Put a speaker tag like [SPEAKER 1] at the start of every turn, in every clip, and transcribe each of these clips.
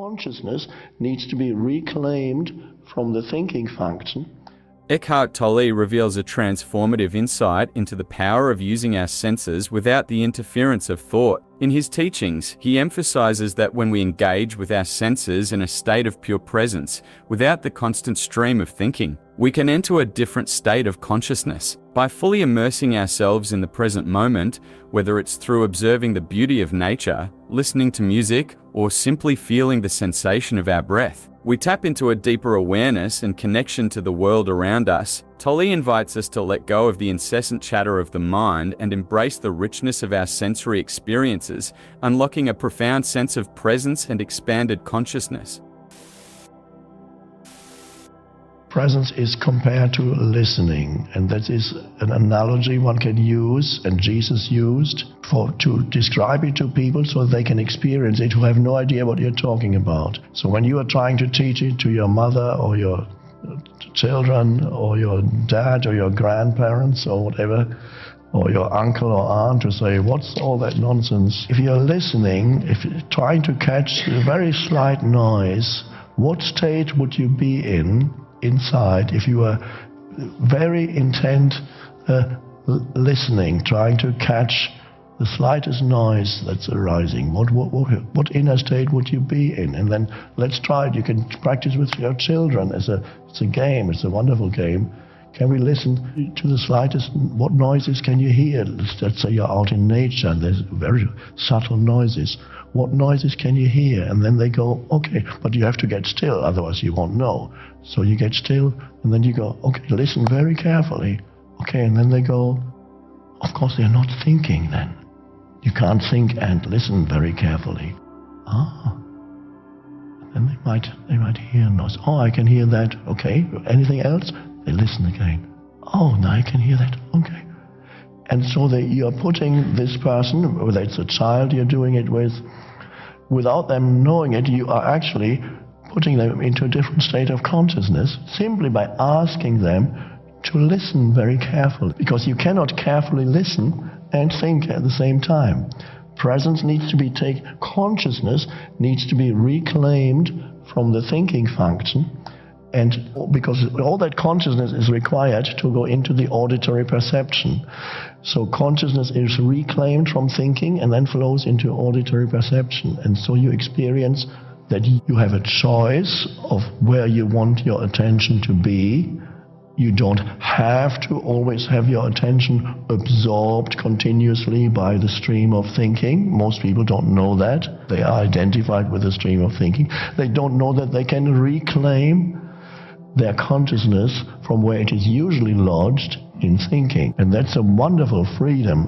[SPEAKER 1] consciousness needs to be reclaimed from the thinking function.
[SPEAKER 2] Eckhart Tolle reveals a transformative insight into the power of using our senses without the interference of thought. In his teachings, he emphasizes that when we engage with our senses in a state of pure presence, without the constant stream of thinking, we can enter a different state of consciousness. By fully immersing ourselves in the present moment, whether it's through observing the beauty of nature, listening to music, or simply feeling the sensation of our breath, we tap into a deeper awareness and connection to the world around us. Tolle invites us to let go of the incessant chatter of the mind and embrace the richness of our sensory experiences, unlocking a profound sense of presence and expanded consciousness.
[SPEAKER 1] Presence is compared to listening, and that is an analogy one can use, and Jesus used, to describe it to people so they can experience it who have no idea what you're talking about. So when you are trying to teach it to your mother or your children or your dad or your grandparents or whatever, or your uncle or aunt, to say, what's all that nonsense? If you're listening, if you're trying to catch a very slight noise, what state would you be inside if you were very intent listening, trying to catch the slightest noise that's arising? What inner state would you be in? And then let's try it. You can practice with your children. It's a game. It's a wonderful game. Can we listen to the slightest? What noises can you hear? Let's say you're out in nature and there's very subtle noises. What noises can you hear? And then they go, okay, but you have to get still, otherwise you won't know. So you get still, and then you go, okay, listen very carefully. Okay, and then they go, of course they're not thinking then. You can't think and listen very carefully. And then they might hear a noise. Oh, I can hear that. Okay, anything else? They listen again. Oh, now I can hear that. Okay. And so you're putting this person, whether it's a child you're doing it with, without them knowing it, you are actually putting them into a different state of consciousness simply by asking them to listen very carefully. Because you cannot carefully listen and think at the same time. Presence needs to be consciousness needs to be reclaimed from the thinking function. And because all that consciousness is required to go into the auditory perception. So consciousness is reclaimed from thinking and then flows into auditory perception. And so you experience that you have a choice of where you want your attention to be. You don't have to always have your attention absorbed continuously by the stream of thinking. Most people don't know that. They are identified with the stream of thinking. They don't know that they can reclaim their consciousness from where it is usually lodged in thinking. And that's a wonderful freedom.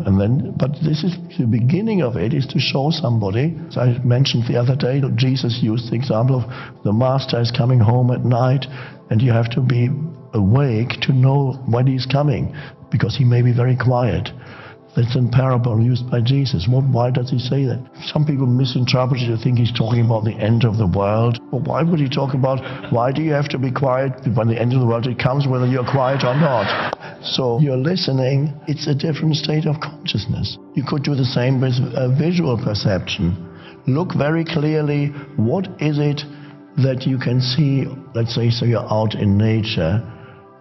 [SPEAKER 1] But this is the beginning of it, is to show somebody. As I mentioned the other day, Jesus used the example of the master is coming home at night, and you have to be awake to know when he's coming, because he may be very quiet. That's a parable used by Jesus. Why does he say that? Some people misinterpret it. They think he's talking about the end of the world. Well, why would he talk about, why do you have to be quiet when the end of the world it comes, whether you're quiet or not? So you're listening. It's a different state of consciousness. You could do the same with visual perception. Look very clearly, what is it that you can see? Let's say, so you're out in nature.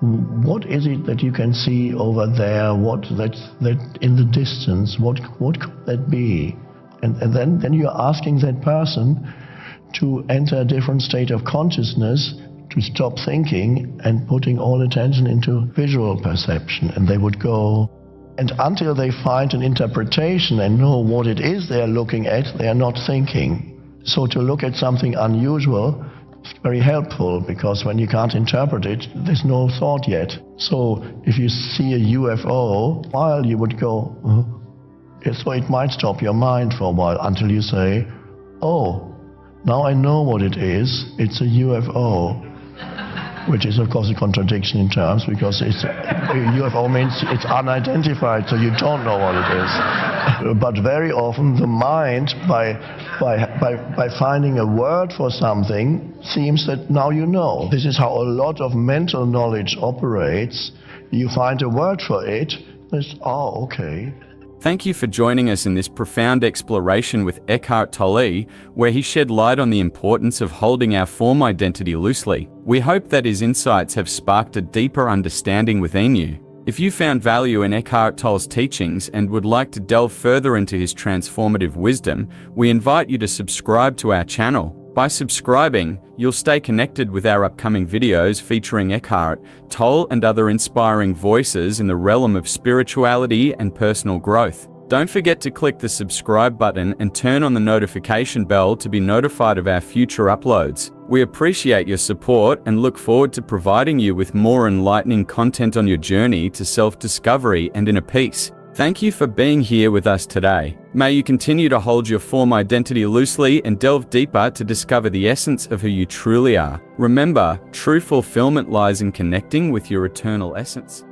[SPEAKER 1] What is it that you can see over there? That in the distance? What could that be? And then you're asking that person to enter a different state of consciousness, to stop thinking and putting all attention into visual perception. And they would go, and until they find an interpretation and know what it is they are looking at, they are not thinking. So to look at something unusual, it's very helpful, because when you can't interpret it, there's no thought yet. So if you see a UFO, while you would go, so it might stop your mind for a while until you say, oh, now I know what it is, it's a UFO. Which is, of course, a contradiction in terms, because UFO means it's unidentified, so you don't know what it is. But very often the mind, by finding a word for something, seems that now you know. This is how a lot of mental knowledge operates. You find a word for it, it's, oh, okay.
[SPEAKER 2] Thank you for joining us in this profound exploration with Eckhart Tolle, where he shed light on the importance of holding our form identity loosely. We hope that his insights have sparked a deeper understanding within you. If you found value in Eckhart Tolle's teachings and would like to delve further into his transformative wisdom, we invite you to subscribe to our channel. By subscribing, you'll stay connected with our upcoming videos featuring Eckhart Tolle and other inspiring voices in the realm of spirituality and personal growth. Don't forget to click the subscribe button and turn on the notification bell to be notified of our future uploads. We appreciate your support and look forward to providing you with more enlightening content on your journey to self-discovery and inner peace. Thank you for being here with us today. May you continue to hold your form identity loosely and delve deeper to discover the essence of who you truly are. Remember, true fulfillment lies in connecting with your eternal essence.